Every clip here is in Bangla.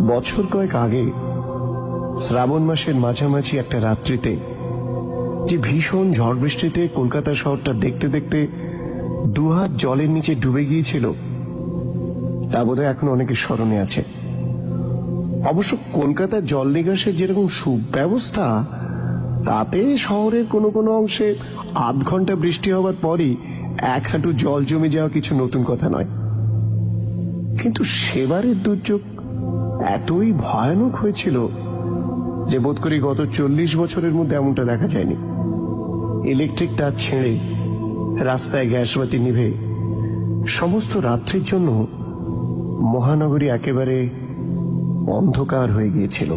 বছর কয়েক আগে শ্রাবণ মাসের মাঝামাঝি একটা রাত্রিতে যে ভীষণ ঝড় বৃষ্টিতে কলকাতা শহরটা দেখতে দেখতে দুহাত জলের নিচে ডুবে গিয়েছিল, তা বোধহয় এখন অনেকের স্মরণে আছে। অবশ্য কলকাতার জল নিকাশের যেরকম সুব্যবস্থা, তাতে শহরের কোনো কোনো অংশে আধ ঘন্টা বৃষ্টি হবার পরই এক হাঁটু জল জমে যাওয়া কিছু নতুন কথা নয়। কিন্তু সেবারের দুর্যোগ এতই ভয়ানক হয়েছিল যে বোধ করি গত 40 বছরের মধ্যে এমনটা দেখা যায়নি। ইলেকট্রিক তার ছেড়ে রাস্তায় গ্যাসবাতি নিভে সমস্ত রাত্রির জন্য মহানগরী একেবারে অন্ধকার হয়ে গিয়েছিল।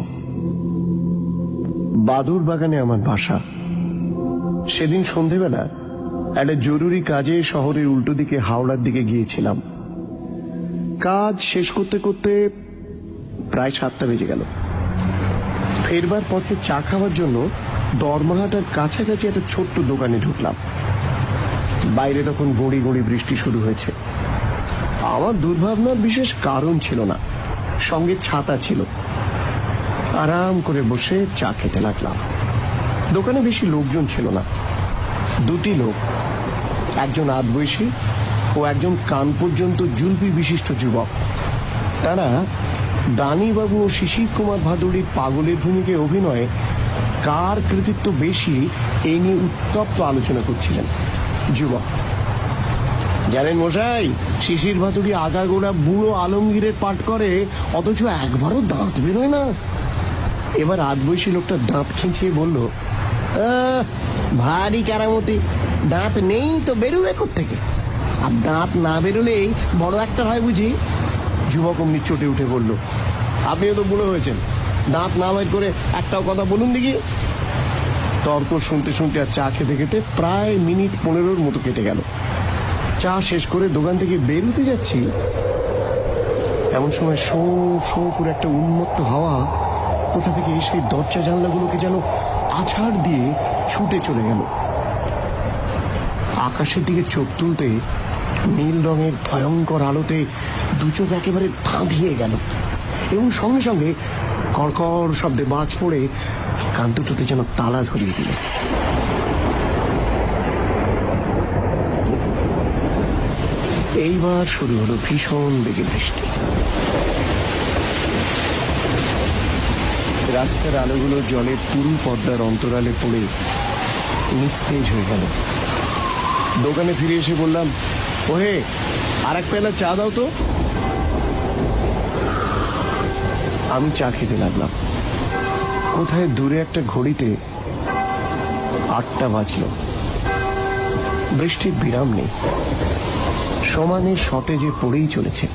বাদুর বাগানে আমার বাসা। সেদিন সন্ধেবেলা একটা জরুরি কাজে শহরের উল্টো দিকে হাওড়ার দিকে গিয়েছিলাম। কাজ শেষ করতে করতে প্রায় 7টা বেজে গেল। ফেরবার পথে চা খাওয়ার জন্য দরমাহাটার কাছাকাছি একটা ছোট্ট দোকানে ঢুকলাম। বাইরে তখন গড়ি গড়ি বৃষ্টি শুরু হয়েছে। আমার দুর্ভাবনার বিশেষ কারণ ছিল না, সঙ্গে ছাতা ছিল। আরাম করে বসে চা খেতে লাগলাম। দোকানে বেশি লোকজন ছিল না, দুটি লোক, একজন আধবয়সী ও একজন কান পর্যন্ত জুলপি বিশিষ্ট যুবক। তারা দানিবাবু ও শিশির কুমার ভাদুড়ির পাগলের ভূমিকায় অভিনয়ে কার কৃতিত্ব বেশি এই নিয়ে উত্তপ্ত আলোচনা করছিলেন। যুবক: জানেন মশাই, শিশির ভাদুড়ি আগাগোড়া বুড়ো আলমগীরের পাঠ করে, অথচ একবারও দাঁত বেরোয় না। এবার আধবয়সী লোকটা দাঁত খিঁচিয়ে বলল, ভারী কেরামতি, দাঁত নেই তো বেরোবে কোত্থেকে? আর দাঁত না বেরোলেই বড় একটা হয় বুঝি? যুবক অমনি চটে উঠে বলল, আপনিও তো বুড়ো হয়েছেন, দাঁত না বের করে একটাও কথা বলুন দেখি। তর্ক শুনতে শুনতে আর চা খেতে খেতে প্রায় মিনিট 15 মতো কেটে গেল। চা শেষ করে দোকান থেকে বেরোতে যাচ্ছি, এমন সময় শো শো করে একটা উন্মত্ত হাওয়া কোথা থেকে এসে দরজা জানলাগুলোকে যেন আছাড় দিয়ে ছুটে চলে গেল। আকাশের দিকে চোখ তুলতে নীল রঙের ভয়ঙ্কর আলোতে দু চোখ একেবারে ধাঁধিয়ে গেল, এবং সঙ্গে সঙ্গে কড়কড় শব্দে বাজ পড়ে কান দুটোতে যেন তালা ধরিয়ে দিল। এইবার শুরু হলো ভীষণ বেগে বৃষ্টি। রাস্তার আলোগুলো জলের পুরু পদ্মার অন্তরালে পড়ে নিস্তেজ হয়ে গেল। দোকানে ফিরে এসে বললাম, ওহে, আর এক পেলা চা দাও তো। আমি চা খেতে লাগলাম। কোথায় দূরে একটা ঘড়িতে 8টা বাজল। বৃষ্টির বিরাম নেই, সমানে সতেজে পড়েই চলেছে,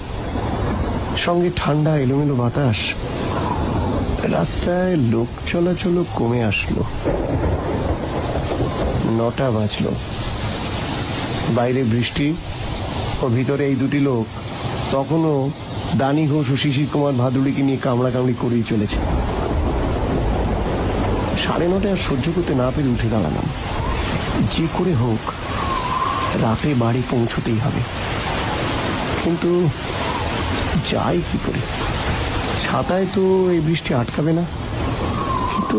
সঙ্গে ঠান্ডা এলোমেলো বাতাস। রাস্তায় লোক চলাচল কমে আসলো। 9টা বাজল। বাইরে বৃষ্টি ও ভিতরে এই দুটি লোক তখনও দানি ঘোষ ও শিশির কুমার ভাদুড়িকে নিয়ে কামড়াকামড়ি করেই চলেছে। 9:30 আর সহ্য করতে না পেরে উঠে দাঁড়ালাম। যে করে হোক রাতে বাড়ি পৌঁছতেই হবে, কিন্তু যাই কি করে? ছাতায় তো এই বৃষ্টি আটকাবে না, কিন্তু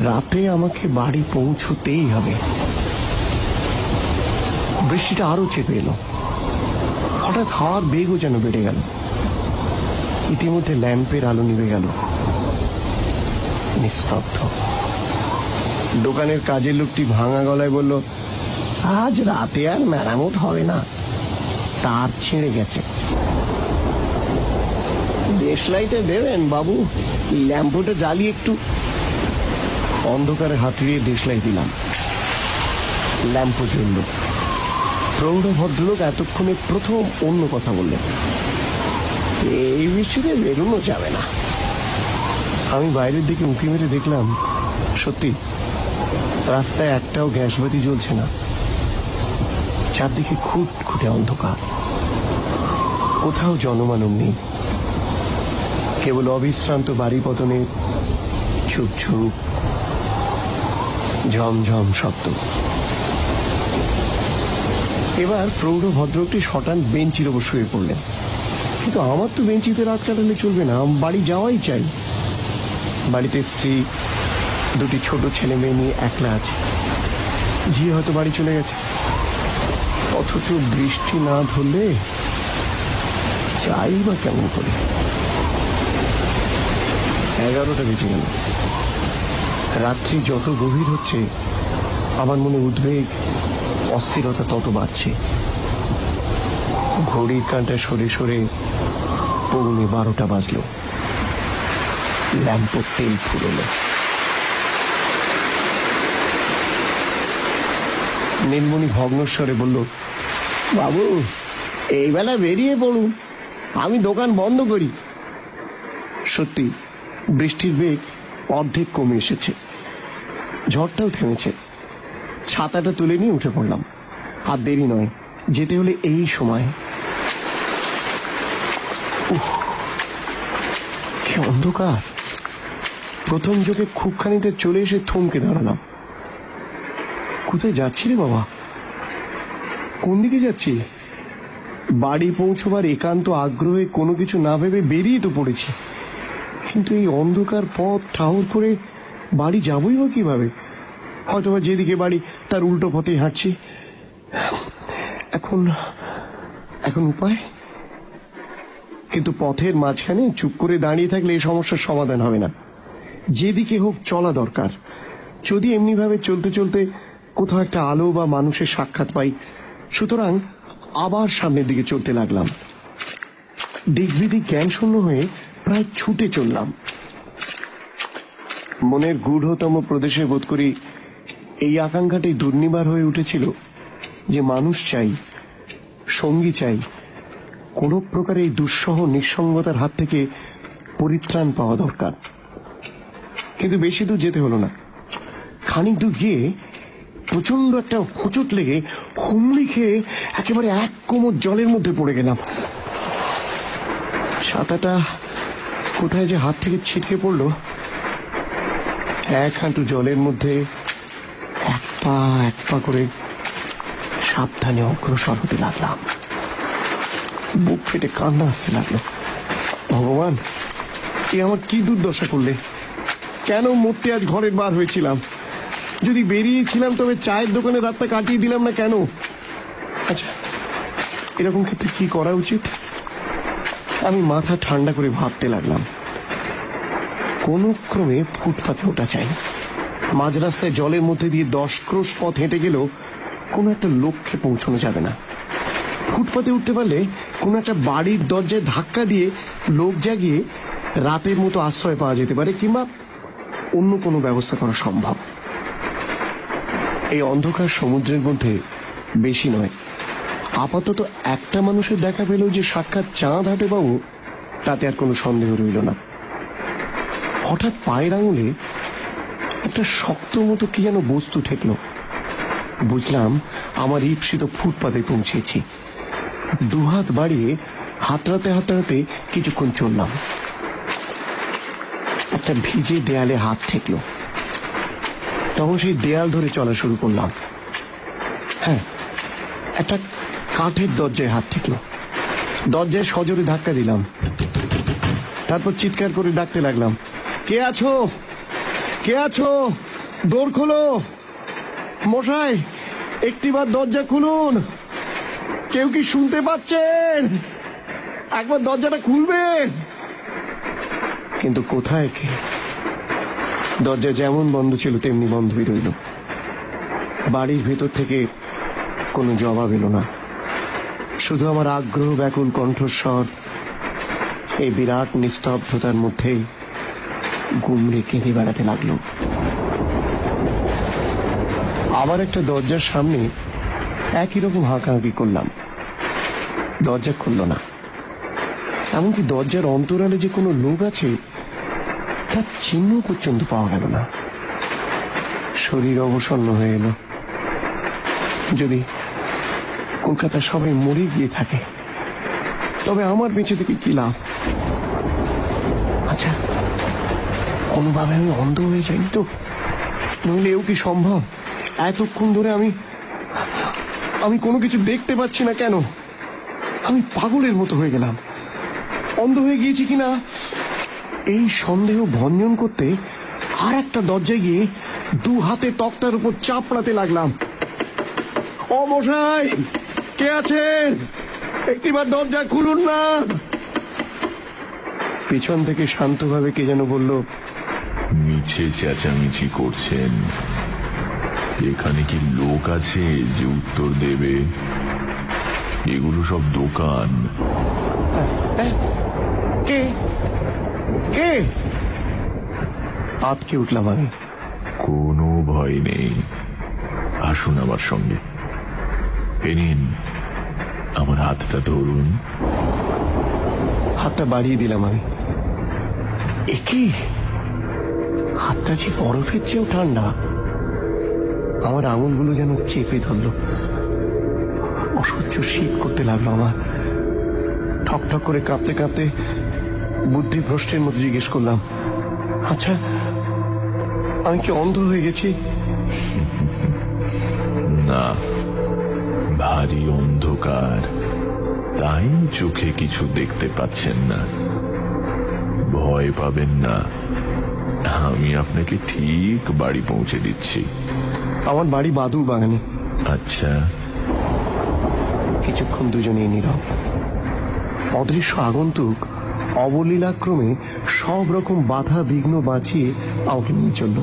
রাতে আমাকে বাড়ি পৌঁছতেই হবে। বৃষ্টিটা আরো চেপে এলো। হঠাৎ হাওয়ার বেগও যেন বেড়ে গেল। ইতিমধ্যে ল্যাম্পের আলো নিভে গেল। নিস্তব্ধ। দোকানের কাজের লোকটি ভাঙা গলায় বলল, আজ রাতে আর মেরামত হবে না, তার ছিঁড়ে গেছে। দেশলাইটে দেবেন বাবু, ল্যাম্পটা জ্বালিয়ে একটু। অন্ধকারে হাতিয়ে দেশলাই দিলাম। ল্যাম্প জ্বলল। প্রৌঢ় ভদ্রলোক এতক্ষণে প্রথম অন্য কথা বললেন, এই বৃষ্টিতে বেরোনো যাবে না। আমি বাইরের দিকে উঁকি মেরে দেখলাম, সত্যি রাস্তায় একটাও গ্যাসবাতি জ্বলছে না। চারদিকে খুঁটখুটে অন্ধকার, কোথাও জনমানব নেই, কেবল অবিশ্রান্ত বাড়ি পতনে ঝুপ ঝুপ ঝমঝম শব্দ। এবার প্রৌঢ় ভদ্রকটি শটান বেঞ্চির ওপর শুয়ে পড়লেন। কিন্তু আমার তো বেঞ্চিতে রাত কাটালে চলবে না, বাড়ি যাওয়াই চাই। বাড়িতে স্ত্রী, দুটি ছোট ছেলে মেয়ে নিয়ে একলা আছে। ঝি হয়তো বাড়ি চলে গেছে, অথচ বৃষ্টি না ধরলে চাই বা কেমন করে। 11টা বেজে গেল। রাত্রি যত গভীর হচ্ছে আমার মনে উদ্বেগ, অস্থিরতা তত বাড়ছে। ঘড়ির কাঁটা সরে সরে 12:15 বাজলো। ল্যাম্পের তেল ফুরোলো। নীলমণি ভগ্নস্বরে বলল, বাবু এই বেলা বেরিয়ে পড়ুন, আমি দোকান বন্ধ করি। সত্যি বৃষ্টির বেগ অর্ধেক কমে এসেছে, ঝড়টাও থেমেছে। ছাতাটা তুলে নিয়ে উঠে পড়লাম। আর দেরি নয়, যেতে হলে এই সময়। কি অন্ধকার! প্রথম চোখে খুব খানিকটা চলে এসে থমকে দাঁড়ালাম। কোথায় যাচ্ছি রে বাবা? কোন দিকে যাচ্ছি? বাড়ি পৌঁছবার একান্ত আগ্রহে কোনো কিছু না ভেবে বেরিয়ে তো পড়েছি, কিন্তু এই অন্ধকার পথ ঠাউর করে বাড়ি যাবই বা কিভাবে? হয়তোবা যেদিকে বাড়ি তার উল্টো পথেই হাঁটছি। এখন উপায়? কিন্তু পথের মাঝখানে চুপ করে দাঁড়িয়ে থাকলে এই সমস্যার সমাধান হবে না। যেদিকে হোক চলা দরকার, যদি এমনি ভাবে চলতে চলতে কোথাও একটা আলো বা মানুষের সাক্ষাৎ পাই। সুতরাং আবার সামনের দিকে চলতে লাগলাম। দিকবিদিক জ্ঞান শূন্য হয়ে প্রায় ছুটে চললাম। মনের গূঢ়তম প্রদেশে বোধ করি এই আকাঙ্ক্ষাটি দুর্নিবার হয়ে উঠেছিল যে মানুষ চাই, সঙ্গী চাই, কোন প্রকার এই দুঃসহ নিঃসঙ্গতার হাত থেকে পরিত্রাণ পাওয়া দরকার। কিন্তু বেশি দূর যেতে হলো না। খানিক দূর গিয়ে প্রচন্ড একটা হোঁচট লেগে হুমড়ি খেয়ে একেবারে এক কোমর জলের মধ্যে পড়ে গেলাম। ছাতাটা কোথায় যে হাত থেকে ছিটকে পড়লো। 1 হাঁটু জলের মধ্যে এক পা করে সাবধানে অগ্রসর হতে লাগলাম। বুক ফেটে কান্না আসতে লাগলো। ভগবান, এ আমার কি দুর্দশা করলে! কেন মরতে আজ ঘরের বার হয়েছিলাম? যদি বেরিয়েছিলাম তবে চায়ের দোকানে রাতটা কাটিয়ে দিলাম না কেন? আচ্ছা, এরকম ক্ষেত্রে কি করা উচিত? আমি মাথা ঠান্ডা করে ভাবতে লাগলাম। কোনো ক্রমে ফুটপাতে ওঠা চাই। মাঝ রাস্তায় জলের মধ্যে দিয়ে 10 ক্রোশ পথ হেঁটে গেলেও কোনো একটা লক্ষ্যে পৌঁছানো যাবে না। ফুটপাতে উঠতে পারলে কোনো একটা বাড়ির দরজায় ধাক্কা দিয়ে লোক জাগিয়ে রাতের মতো আশ্রয় পাওয়া যেতে পারে, কিংবা অন্য কোনো ব্যবস্থা করা সম্ভব। এই অন্ধকার সমুদ্রের মধ্যে বেশি নয়, আপাতত একটা মানুষের দেখা পেলেও যে সাক্ষাৎ চাঁদ হাটে পাবো তাতে আর কোনো সন্দেহ রইল না। হঠাৎ পায়ের আঙুলে একটা শক্ত মতো কি যেন বস্তু ঠেকল। বুঝলাম আমার ঈপ্সিত ফুটপাতে পৌঁছেছি। দুহাত বাড়িয়ে হাতড়াতে কিছুক্ষণ চললাম। একটা ভিজে দেয়ালে হাত ঠেকলো। তখন সেই দেয়াল ধরে চলা শুরু করলাম। হ্যাঁ, একটা কাঠের দরজায় হাত ঠেকলো। দরজায় সজোরে ধাক্কা দিলাম। তারপর চিৎকার করে ডাকতে লাগলাম, কে আছো? কে আছো? দোর খোলো! মশাই, একটিবার দরজা খুলুন। কেউ কি শুনতে পাচ্ছেন? একবার দরজাটা খুলবে। কিন্তু কোথায় কে? দরজা যেমন বন্ধ ছিল তেমনি বন্ধই রইল। বাড়ির ভেতর থেকে কোনো জবাব এলো না। শুধু আমার আগ্রহ ব্যাকুল কণ্ঠস্বর এই বিরাট নিস্তব্ধতার মধ্যে গুমড়ে কেঁদে বেড়াতে লাগলো। আবার একটা দরজার সামনে একই রকম হাঁকাহাঁকি করলাম। দরজা খুলল না। এমনকি দরজার অন্তরালে যে কোনো লোক আছে তার চিহ্ন পর্যন্ত পাওয়া গেল না। শরীর অবসন্ন হয়ে এলো। যদি কলকাতার সবাই মরে গিয়ে থাকে তবে আমার বেঁচে থেকে কি লাভ? আচ্ছা, কোনোভাবে আমি অন্ধ হয়ে যাইনি তো? নইলে এও কি সম্ভব? এতক্ষণ ধরে আমি কোনো কিছু দেখতে পাচ্ছি না কেন? আমি পাগলের মতো হয়ে গেলাম। অন্ধ হয়ে গিয়েছি কিনা এই সন্দেহ ভঞ্জন করতে আর একটা দরজায় গিয়ে দু হাতে তক্তার উপর চাপড়াতে লাগলাম। ও মশাই, কে আছেন? একটিবার দরজা খুলুন না। পিছন থেকে শান্তভাবে কে যেন বলল, মিছে চেঁচামেচি করছেন। এখানে কি লোক আছে যে উত্তর দেবে? এগুলো সব দোকান। কে কে? আটকে উঠলাম আমি। কোনো ভয় নেই, আসুন আমার সঙ্গে। এ নিন, আমার হাতটা ধরুন। হাতটা বাড়িয়ে দিলাম আমি। একি হাতটা যে বরফের চেয়েও ঠান্ডা। আমার আঙুলগুলো যেন চেপে ধরল। অসহ্য শীত করতে লাগলো আমার। ঠক ঠক করে কাঁপতে কাঁপতে বুদ্ধি ভ্রষ্টের মতো জিজ্ঞেস করলাম, আচ্ছা আমি কি অন্ধ হয়ে গেছি? না, ভারী অন্ধকার, তাই চোখে কিছু দেখতে পাচ্ছেন না। ভয় পাবেন না, আমি আপনাকে ঠিক বাড়ি পৌঁছে দিচ্ছি। আমার বাড়ি বাদুর বাগানে। আচ্ছা। কিছুক্ষণ দুজনেই নীরব। অদৃশ্য আগন্তুক অবলীলাক্রমে সব রকম বাধা বিঘ্ন বাঁচিয়ে আমাকে নিয়ে চলল।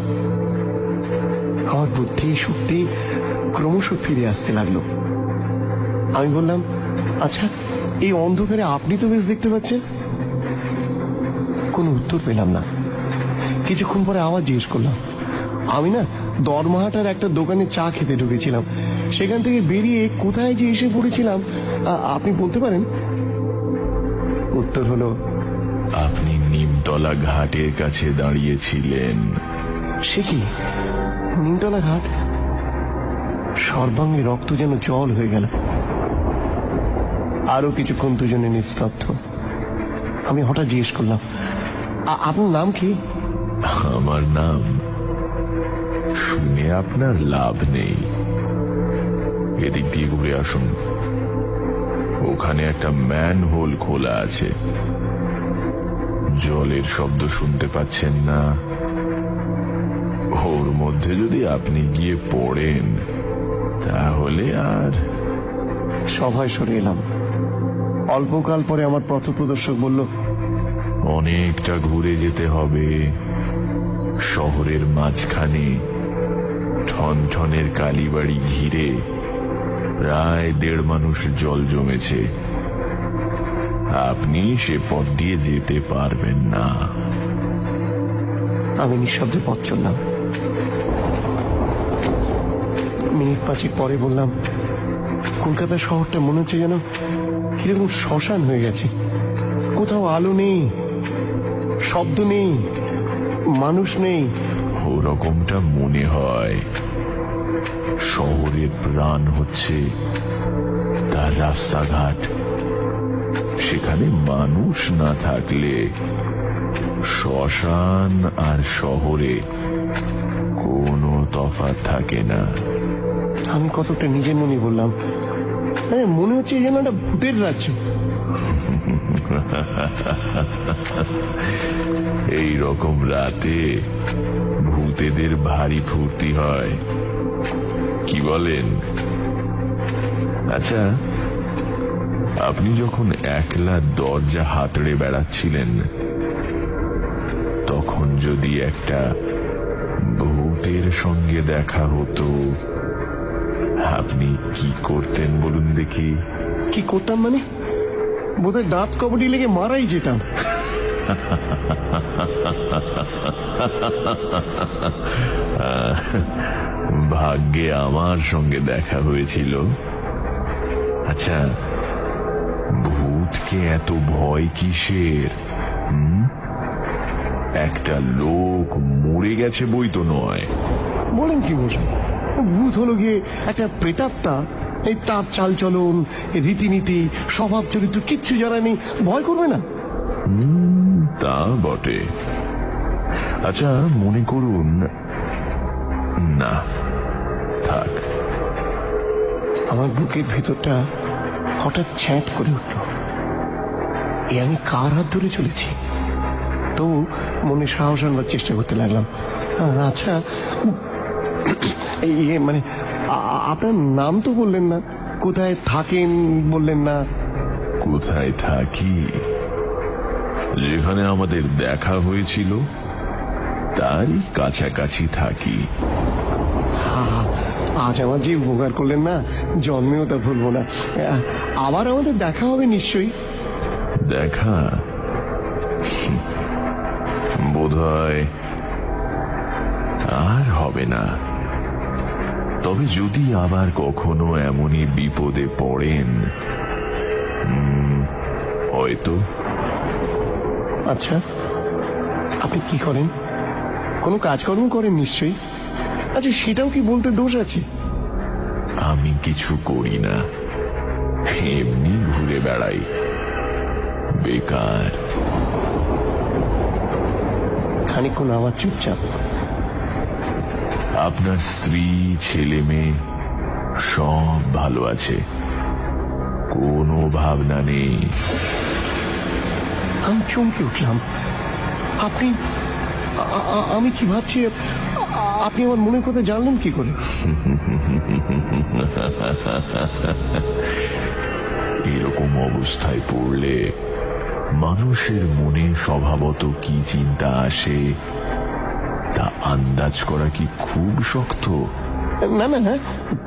আমার বুদ্ধি শক্তি ক্রমশ ফিরে আসতে লাগলো। আমি বললাম, আচ্ছা এই অন্ধকারে আপনি তো বেশ দেখতে পাচ্ছেন। কোনো উত্তর পেলাম না। কিছুক্ষণ পরে আবার জিজ্ঞেস করলাম, আমি না দরমাহাটার একটা দোকানে চা খেতে ঢুকেছিলাম, সেখান থেকে বেরিয়ে কোথায় যে এসে পড়েছিলাম আপনি বলতে পারেন? উত্তর হলো, আপনি নিমতলা ঘাটের কাছে দাঁড়িয়েছিলেন। সে কি নিমতলা ঘাট? সর্বাঙ্গে রক্ত যেন জল হয়ে গেল। আরো কিছুক্ষণ দুজনে নিস্তব্ধ। আমি হঠাৎ জিজ্ঞেস করলাম, আপনার নাম কি? আমার নাম শুনে আপনার লাভ নেই, এদিক দিয়ে ঘুরে আসুন। ওখানে একটা ম্যানহোল খোলা আছে, জলের শব্দ শুনতে পাচ্ছেন না? ওর মধ্যে যদি আপনি গিয়ে পড়েন তাহলে আর। সভায় সরে এলাম। অল্পকাল পরে আমার পথপ্রদর্শক বলল, অনেকটা ঘুরে যেতে হবে। শহরের মাঝখানে ঠনঠনের কালীবাড়ি ঘিরে প্রায় 1.5 মানুষ জল জমেছে। আপনি সে পথ দিয়ে যেতে পারবেন না। আমি নিঃশব্দে পথ চললাম। মিনিট 5 পরে বললাম, কলকাতা শহরটা মনে হচ্ছে যেন কিরকম শ্মশান হয়ে গেছে। কোথাও আলো নেই, শব্দ নেই, মানুষ নেই। ওরকমটা মনে হয়। শহরের প্রাণ হচ্ছে তার রাস্তাঘাট। সেখানে মানুষ না থাকলে শ্মশান আর শহরে কোনো তফাৎ থাকে না। আমি কতটা নিজের মনে বললাম, মনে হচ্ছে যেন একটা ভূতের রাজ্য। এই রকম রাতে ভূতেদের ভারী ফুর্তি হয়, কি বলেন? আচ্ছা, আপনি যখন একলা দরজা হাতড়ে বেড়াচ্ছিলেন, তখন যদি একটা ভূতের সঙ্গে দেখা হতো, আপনি কি করতেন বলুন দেখি? কি করতাম মানে? বোধহয় দাঁত কবডি লেগে মারাই যেতাম। ভাগ্যে আমার সঙ্গে দেখা হয়েছিল। আচ্ছা, ভূতকে এত ভয় কিসের? একটা লোক মরে গেছে বই তো নয়। বলেন কি মশাই? ভূত হলো গিয়ে একটা প্রেতাত্মা। এই তার চালচলন, রীতিনীতি, স্বভাব চরিত্র কিচ্ছু জানা নেই, ভয় করবে না? তা বটে। আচ্ছা, মনে করুন না, থাক। আমার বুকের ভেতরটা হঠাৎ ছ্যাঁত করে উঠল। আমি কার হাত ধরে চলেছি? তো মনে সাহস আনবার চেষ্টা করতে লাগলাম। আচ্ছা, মানে আপনার নাম তো বললেন না, কোথায় থাকেন বললেন না। কোথায় থাকি? যেখানে আমাদের দেখা হয়েছিল তারই কাছাকাছি থাকি। আজ আমার যে উপকার করলেন না, জন্মেও তা ভুলবো না। আবার আমাদের দেখা হবে নিশ্চয়ই। দেখা বোধহয় আর হবে না। তবে যদি আবার কখনো এমনই বিপদে পড়েন, হয়তো। আচ্ছা, আপনি কি করেন? কোনো কাজকর্ম করেন নিশ্চয়ই। আচ্ছা, সেটাও কি বলতে দোষ আছে? আমি কিছু করি না, এমনি ঘুরে বেড়াই, বেকার। খানিকক্ষণ আবার চুপচাপ। আপনার স্ত্রী, ছেলে মেয়ে সব ভালো আছে, কোনো ভাবনা নেই। আমি চমকে উঠলাম। আপনি, আমি কি ভাবছি আপনি আমার মনের কথা জানলেন কি করে? এরকম অবস্থায় পড়লে মানুষের মনে স্বভাবত কি চিন্তা আসে তা আন্দাজ করা কি খুব শক্ত? না না না,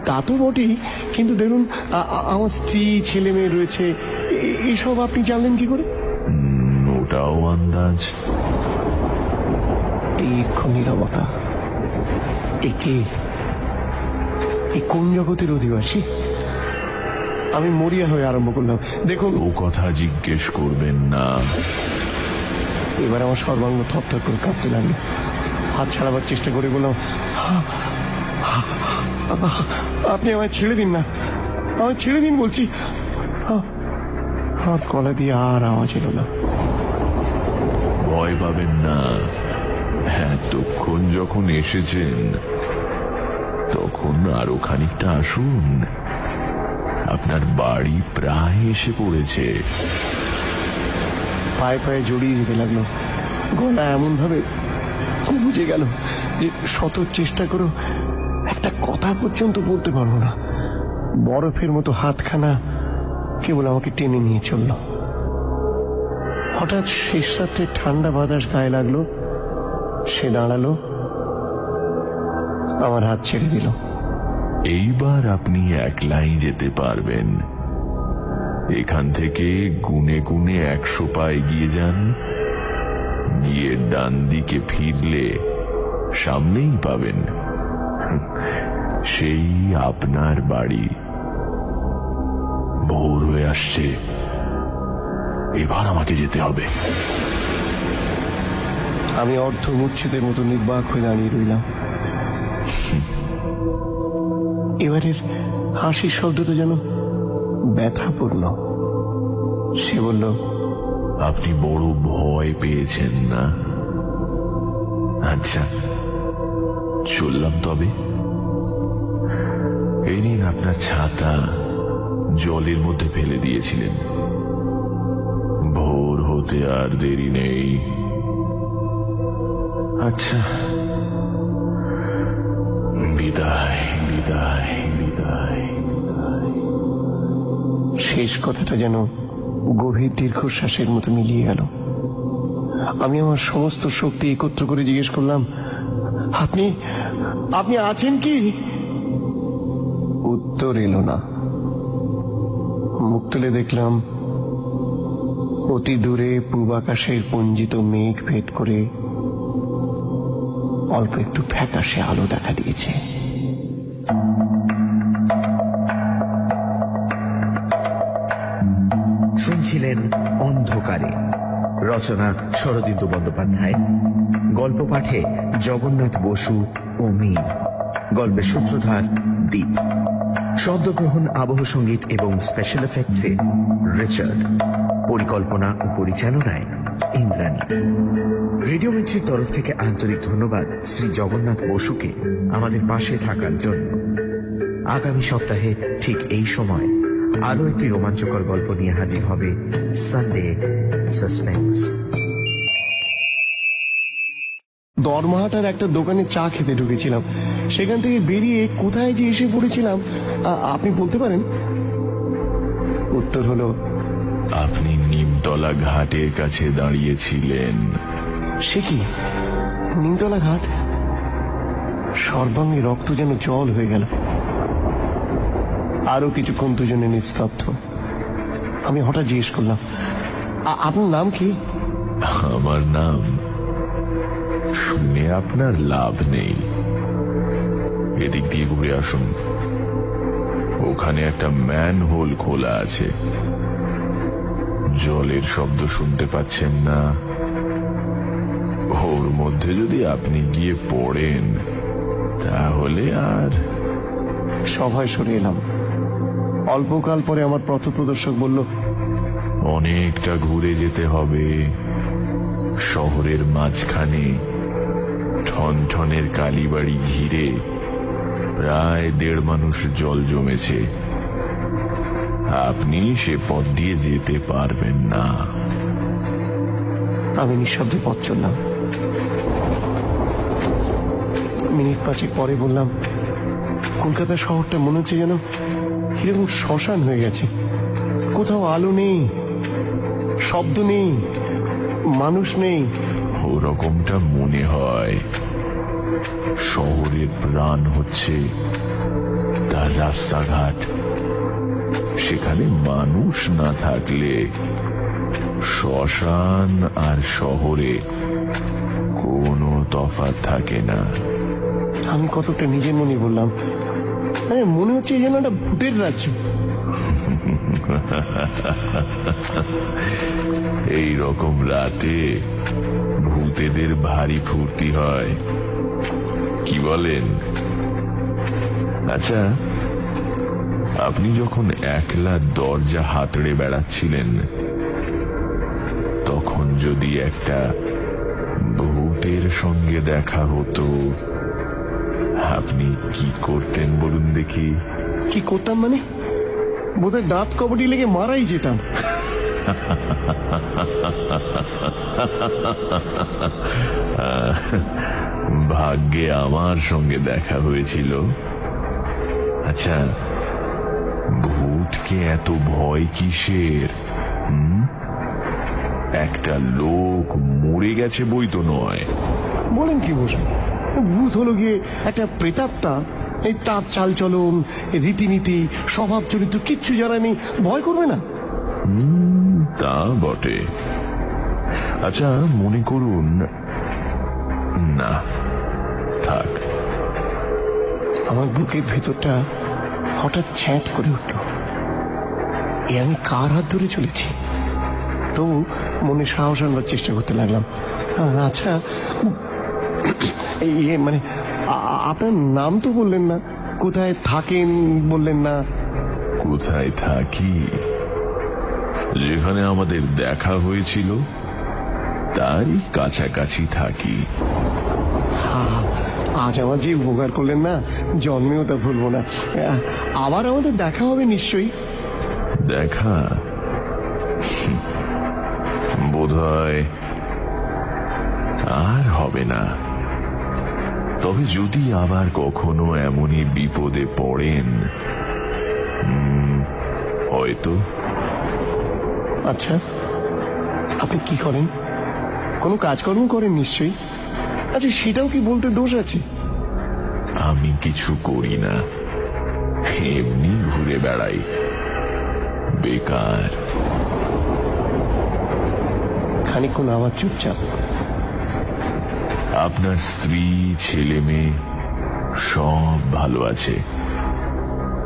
তা তো বটেই, কিন্তু দেখুন আমার স্ত্রী, ছেলে মেয়ে রয়েছে, এসব আপনি জানলেন কি করে? ওটাও আন্দাজ। দীর্ঘ নীরবতা। একে কোন জগতের অধিবাসী? আমি মরিয়া হয়ে আরম্ভ করলাম। দেখুন, ও কথা জিজ্ঞেস করবেন না। এবার আমার সর্বাঙ্গ থরথর করে কাঁপতে লাগলো। হাত ছাড়াবার চেষ্টা করে বললাম, আপনি আমায় ছেড়ে দিন না, আমায় ছেড়ে দিন বলছি। হাত গলা দিয়ে আর আওয়াজ এলো না। ভয় পাবেন না, এতক্ষণ যখন এসেছেন তখন আরো খানিকটা আসুন, আপনার বাড়ি প্রায় এসে পড়েছে। পায়ে পায়ে জড়িয়ে যেতে লাগলো। গলা এমন ভাবে বুঝে গেল যে শত চেষ্টা করো একটা কথা পর্যন্ত বলতে পারবো না। বরফের মতো হাতখানা কেবল আমাকে টেনে নিয়ে চলল। হঠাৎ শেষ রাত্রে ঠান্ডা বাতাস গায়ে লাগলো। সে দাঁড়ালো, আমার হাত ছেড়ে দিল। এইবার আপনি একলাই যেতে পারবেন। এখান থেকে গুনে গুনে 100 পা এগিয়ে যান, গিয়ে ডান দিকে ফিরলে সামনেই পাবেন, সেই আপনার বাড়ি। ভোর হয়ে আসছে, এবার আমাকে যেতে হবে। আমি অর্ধমূর্ছিতের মতো নির্বাক হয়ে দাঁড়িয়ে রইলাম। এবারের হাসির শব্দটা যেন ব্যথাপূর্ণ। সে বলল, আপনি বড় ভয় পেয়েছেন না? আচ্ছা, চললাম তবে। এই নিন আপনার ছাতা, জলের মধ্যে ফেলে দিয়েছিলেন। ভোর হতে আর দেরি নেই। আচ্ছা, বিদায় বিদায় বিদায়। শেষ কথাটা যেন গভীর দীর্ঘশ্বাসের মতো মিলিয়ে গেল। আমি আমার সমস্ত শক্তি একত্র করে জিজ্ঞেস করলাম, আপনি আপনি আছেন কি? উত্তর এলো না। মুখ তুলে দেখলাম অতি দূরে পূব আকাশের পুঞ্জিত মেঘ ভেদ করে অল্প একটু ফ্যাকাশে আলো দেখা দিয়েছে। শুনছিলেন অন্ধকারে, রচনা শরদিন্দু বন্দ্যোপাধ্যায়, গল্প পাঠে জগন্নাথ বসু ও মীর, গল্পের সূত্রধার দীপ, শব্দগ্রহণ, আবহ সঙ্গীত এবং স্পেশাল এফেক্টসে রিচার্ড, পরিকল্পনা ও পরিচালনায় ইন্দ্রাণী। রেডিও মির্চির তরফ থেকে আন্তরিক ধন্যবাদ শ্রী জগন্নাথ বসুকে আমাদের পাশে থাকার জন্য। আগামী সপ্তাহে ঠিক এই সময় আরো একটি রোমাঞ্চকর গল্প নিয়ে হাজির হবে সানডে সাসপেন্স। দরমাহাটার একটা দোকানে চা খেতে ঢুকেছিলাম, সেখান থেকে বেরিয়ে কোথায় যে এসে পড়েছিলাম আপনি বলতে পারেন? উত্তর হলো, আপনি নিমতলা ঘাটের কাছে দাঁড়িয়েছিলেন। সে কি, নিমতলা ঘাট? সর্বাঙ্গে রক্ত যেন জল হয়ে গেল। আরো কিছুক্ষণ দুজনে নিস্তব্ধ। আমি হঠাৎ জিজ্ঞেস করলাম, আপনার নাম কি? আমার নাম শুনে আপনার লাভ নেই, এদিক দিয়ে ঘুরে আসুন। ওখানে একটা ম্যানহোল খোলা আছে, জলের শব্দ শুনতে পাচ্ছেন না? ওর মধ্যে যদি আপনি গিয়ে পড়েন তাহলে আর। সভায় সরে এলাম। অল্পকাল পরে আমার পথপ্রদর্শক বলল, অনেকটা ঘুরে যেতে হবে। শহরের মাঝখানে ঠনঠনের কালীবাড়ি ঘিরে প্রায় 1.5 মানুষ জল জমেছে। আপনি সে পথ দিয়ে যেতে পারবেন না। আমি নিঃশব্দে পথ চললাম। মিনিট 5 পরে বললাম, কলকাতা শহরটা মনে হচ্ছে যেন কিরকম শ্মশান হয়ে গেছে। কোথাও আলো নেই, শব্দ নেই, মানুষ নেই। ওরকমটা মনে হয়। শহরের প্রাণ হচ্ছে তার রাস্তাঘাট। সেখানে মানুষ না থাকলে শ্মশান আর শহরে কোনো তফাৎ থাকে না। আমি কতটা নিজের মনে বললাম, মনে হচ্ছে যেন একটা ভূতের রাজ্য। এই রকম রাতে ভূতেদের ভারী ফুর্তি হয়, কি বলেন? আচ্ছা, আপনি যখন একলা দরজা হাতড়ে বেড়াচ্ছিলেন, তখন যদি একটা ভূতের সঙ্গে দেখা হতো, আপনি কি করতেন বলুন দেখি? কি করতাম মানে? বোধহয় দাঁত কবডি লেগে মারাই যেতাম। ভাগ্যে আমার সঙ্গে দেখা হয়েছিল। আচ্ছা, ভূতকে এত ভয় কিসের? একটা লোক মরে গেছে বই তো নয়। বলেন কি বসে? ভূত হলো গিয়ে একটা প্রেতাত্মা। এই তার চালচলন, রীতিনীতি, স্বভাব চরিত্র কিচ্ছু জানা নেই, ভয় করবে না? তা বটে। আচ্ছা, মনে করুন, না থাক। আমার বুকের ভেতরটা হঠাৎ ছ্যাঁত করে উঠল। এ আমি কার হাত ধরে চলেছি? তবু মনে সাহস আনবার চেষ্টা করতে লাগলাম। আচ্ছা, মানে আপনার নাম তো বললেন না, কোথায় থাকেন বললেন না। কোথায় থাকি? যেখানে আমাদের দেখা হয়েছিল তারই কাছাকাছি থাকি। আজ আমার যে উপকার করলেন না, জন্মেও তা ভুলবো না। আবার আমাদের দেখা হবে নিশ্চয়ই। দেখা বোধহয় আর হবে না। তবে যদি আবার কখনো এমনই বিপদে পড়েন, হয়তো। আচ্ছা, আপনি কি করেন? কোনো কাজকর্ম করেন নিশ্চয়ই। আচ্ছা, সেটাও কি বলতে দোষ আছে? আমি কিছু করি না, এমনি ঘুরে বেড়াই, বেকার। খানিকক্ষণ আবার চুপচাপ। আপনার স্ত্রী, ছেলে মেয়ে সব ভালো আছে,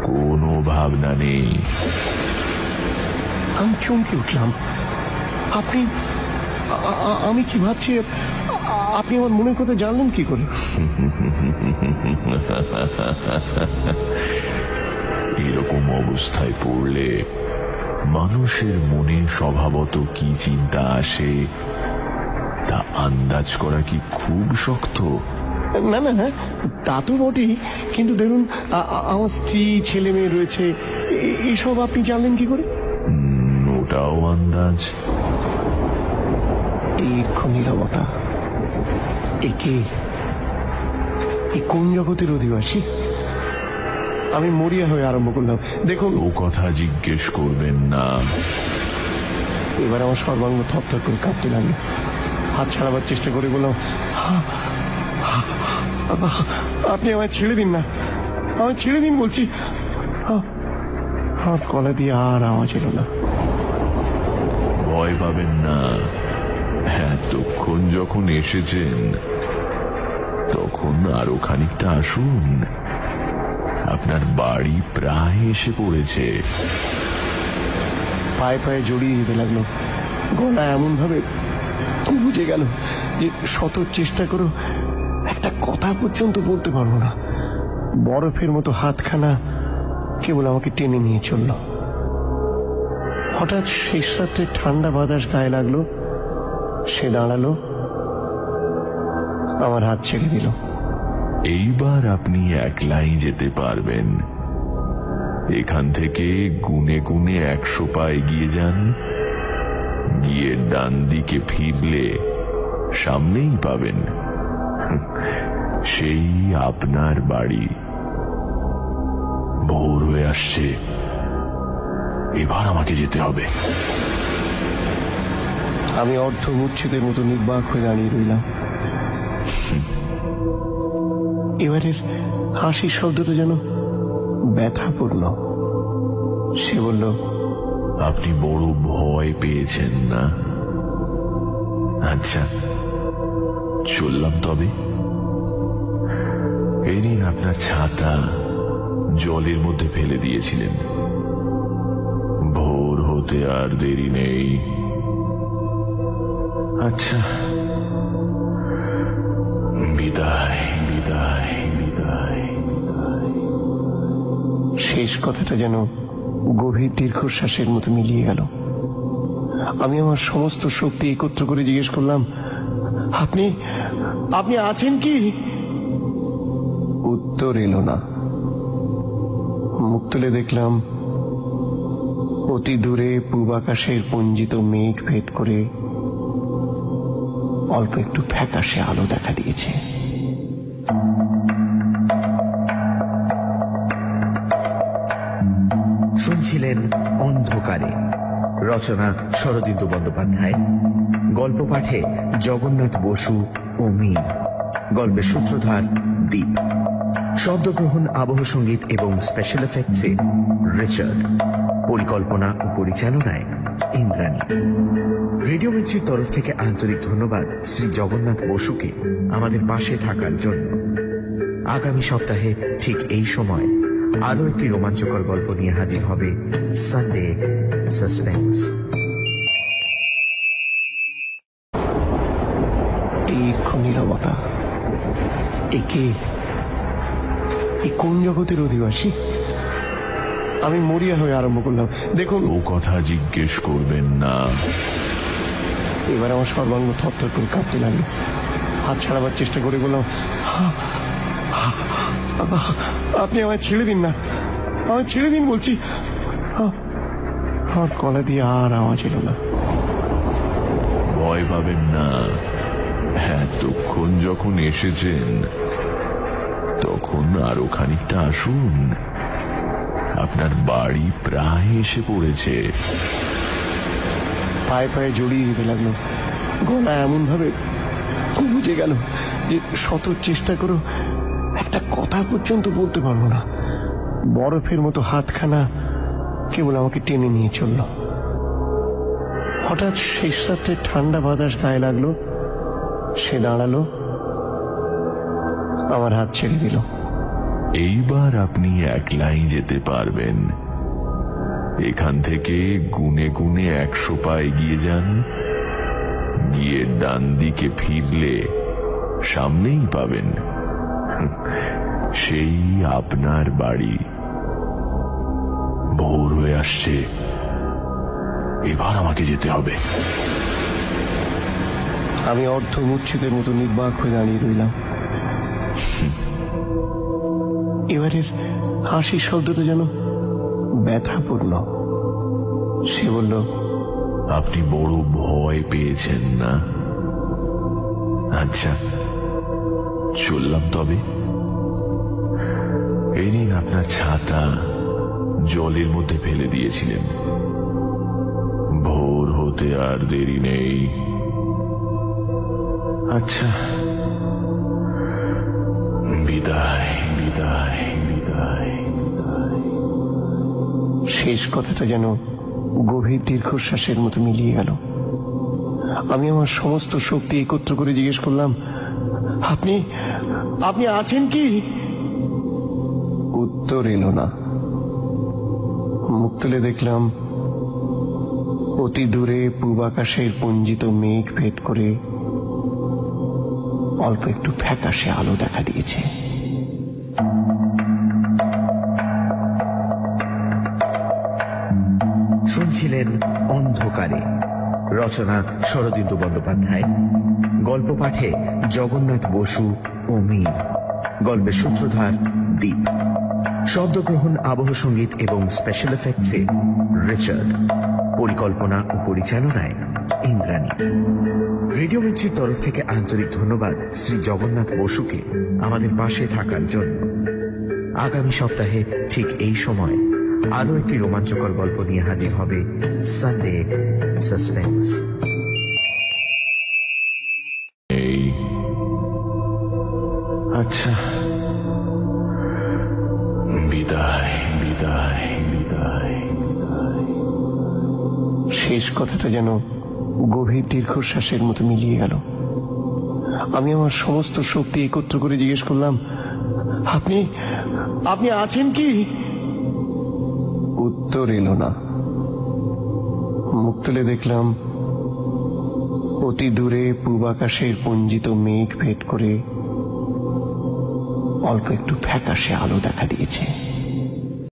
কোনো ভাবনা নেই? আমি চমকে উঠলাম। আপনি, আমি কি ভাবছি, আপনি আমার মনের কথা জানলেন কি করে? এরকম অবস্থায় পড়লে মানুষের মনে স্বভাবত কি চিন্তা আসে তা আন্দাজ করা কি খুব শক্ত? না না, তা তো বটেই, কিন্তু দেখুন আমার স্ত্রী ছেলে মেয়ে রয়েছে, এসব আপনি জানলেন কি করে? ওটাও আন্দাজ। এইক্ষণ নীরবতা। একে কোন জগতের অধিবাসী? আমি মরিয়া হয়ে আরম্ভ করলাম, দেখুন। ও কথা জিজ্ঞেস করবেন না। এবার আমার সর্বাঙ্গ থরথর করে কাঁপতে লাগলো। হাত ছাড়াবার চেষ্টা করে বললাম, আপনি আমায় ছেড়ে দিন না, আমায় ছেড়ে দিন বলছি। হাত গলা দিয়ে আর আওয়াজ এলো না। ভয় পাবেন না, এতক্ষণ যখন এসেছেন তখন আরো খানিকটা আসুন, আপনার বাড়ি প্রায় এসে পড়েছে। পায়ে পায়ে জড়িয়ে যেতে লাগলো, গলা এমন ভাবে বুঝে গেল যে শত চেষ্টা করে একটা কথা পর্যন্ত বলতে পারবো না। বরফের মতো হাতখানা কেবল আমাকে টেনে নিয়ে চলল। হঠাৎ শেষ রাত্রে ঠান্ডা বাতাস গায়ে লাগলো, সে দাঁড়ালো, আমার হাত ছেড়ে দিল। এইবার আপনি একলাই যেতে পারবেন। এখান থেকে গুনে গুনে 100 পা এগিয়ে যান, গিয়ে ডান দিকে ফিরলে সামনেই পাবেন সেই আপনার বাড়ি। ভোর হয়ে আসছে, এবার আমাকে যেতে হবে। আমি অর্ধমূর্ছিতের মতো নির্বাক হয়ে দাঁড়িয়ে রইলাম। এবারের হাসির শব্দটা যেন ব্যথাপূর্ণ। সে বলল, আপনি বড় ভয় পেয়েছেন না? আচ্ছা, চললাম তবে। এদিন আপনার ছাতা জলের মধ্যে ফেলে দিয়েছিলেন। ভোর হতে আর দেরি নেই। আচ্ছা, বিদায় বিদায় বিদায়। শেষ কথাটা যেন গভীর দীর্ঘশ্বাসের মতো মিলিয়ে গেল। আমি আমার সমস্ত শক্তি একত্র করে জিজ্ঞেস করলাম, আপনি আপনি আছেন কি? উত্তর এলো না। মুখ তুলে দেখলাম অতি দূরে পূব আকাশের পুঞ্জিত মেঘ ভেদ করে অল্প একটু ফ্যাকাশে আলো দেখা দিয়েছে। শুনছিলেন অন্ধকারে, রচনা শরদিন্দু বন্দ্যোপাধ্যায়, গল্প পাঠে জগন্নাথ বসু ও মীর, গল্পের সূত্রধার দীপ, শব্দগ্রহণ, আবহ সঙ্গীত এবং স্পেশাল এফেক্টসে রিচার্ড, পরিকল্পনা ও পরিচালনায় ইন্দ্রাণী। রেডিও মির্চির তরফ থেকে আন্তরিক ধন্যবাদ শ্রী জগন্নাথ বসুকে আমাদের পাশে থাকার জন্য। আগামী সপ্তাহে ঠিক এই সময় আরো একটি রোমাঞ্চকর গল্প নিয়ে হাজির হবে সানডে সাসপেন্স। এইক্ষণ নীরবতা। একে কোন জগতের অধিবাসী? আমি মরিয়া হয়ে আরম্ভ করলাম, দেখুন। ও কথা জিজ্ঞেস করবেন না। এবার আমার সর্বাঙ্গ থরথর করে কাঁপতে লাগলো। হাত ছাড়াবার চেষ্টা করে বললাম, আপনি আমায় ছেড়ে দিন না, আমায় ছেড়ে দিন বলছি। হাত গলা দিয়ে আর আওয়াজ এলো না। ভয় পাবেন না, এতক্ষণ যখন এসেছেন তখন আরো খানিকটা আসুন, আপনার বাড়ি প্রায় এসে পড়েছে। পায়ে পায়ে জড়িয়ে যেতে লাগলো, গলা এমন ভাবে বুঝে গেল যে শত চেষ্টা করে একটা কথা পর্যন্ত বলতে পারবো না। বরফের মতো হাতখানা কেবল আমাকে টেনে নিয়ে চলল। হঠাৎ শেষ রাত্রে ঠান্ডা বাতাস গায়ে লাগলো, সে দাঁড়ালো, আমার হাত ছেড়ে দিল। এইবার আপনি একলাই যেতে পারবেন। এখান থেকে গুনে গুনে 100 পা এগিয়ে যান, গিয়ে ডান দিকে ফিরলে সামনেই পাবেন সেই আপনার বাড়ি। ভোর হয়ে আসছে, এবার আমাকে যেতে হবে। আমি অর্ধমূর্ছিতের মতো নির্বাক হয়ে দাঁড়িয়ে রইলাম। এবারের হাসির শব্দটা যেন ব্যথাপূর্ণ। সে বলল, আপনি বড় ভয় পেয়েছেন না? আচ্ছা, চললাম তবে। এই নিন আপনার ছাতা, জলের মধ্যে ফেলে দিয়েছিলেন। ভোর হতে আর দেরি নেই। আচ্ছা, বিদায় বিদায় বিদায় বিদায়। শেষ কথাটা যেন গভীর দীর্ঘশ্বাসের মতো মিলিয়ে গেল। আমি আমার সমস্ত শক্তি একত্র করে জিজ্ঞেস করলাম, আপনি আপনি আছেন কি? উত্তর এলো না। মুখ তুলে দেখলাম অতি দূরে পূব আকাশের পুঞ্জিত মেঘ ভেদ করে অল্প একটু ফ্যাকাশে আলো দেখা দিয়েছে। শুনছিলেন অন্ধকারে, রচনা শরদিন্দু বন্দ্যোপাধ্যায়, গল্প পাঠে জগন্নাথ বসু ও মীর, গল্পের সূত্রধার দীপ, শব্দগ্রহণ, আবহ সঙ্গীত এবং স্পেশাল এফেক্টসে রিচার্ড, পরিকল্পনা ও পরিচালনায় ইন্দ্রাণী। রেডিও মির্চির তরফ থেকে আন্তরিক ধন্যবাদ শ্রী জগন্নাথ বসুকে আমাদের পাশে থাকার জন্য। আগামী সপ্তাহে ঠিক এই সময় আরো একটি রোমাঞ্চকর গল্প নিয়ে হাজির হবে সানডে সাসপেন্স। এই আচ্ছা, বিদায় বিদায় বিদায় বিদায়। শেষ কথাটা যেন গভীর দীর্ঘশ্বাসের মতো মিলিয়ে গেল। আমি আমার সমস্ত শক্তি একত্র করে জিজ্ঞেস করলাম, আপনি আপনি আছেন কি? উত্তর এলো না। মুখ তুলে দেখলাম অতি দূরে পূব আকাশের পুঞ্জিত মেঘ ভেদ করে অল্প একটু ফ্যাকাশে আলো দেখা দিয়েছে।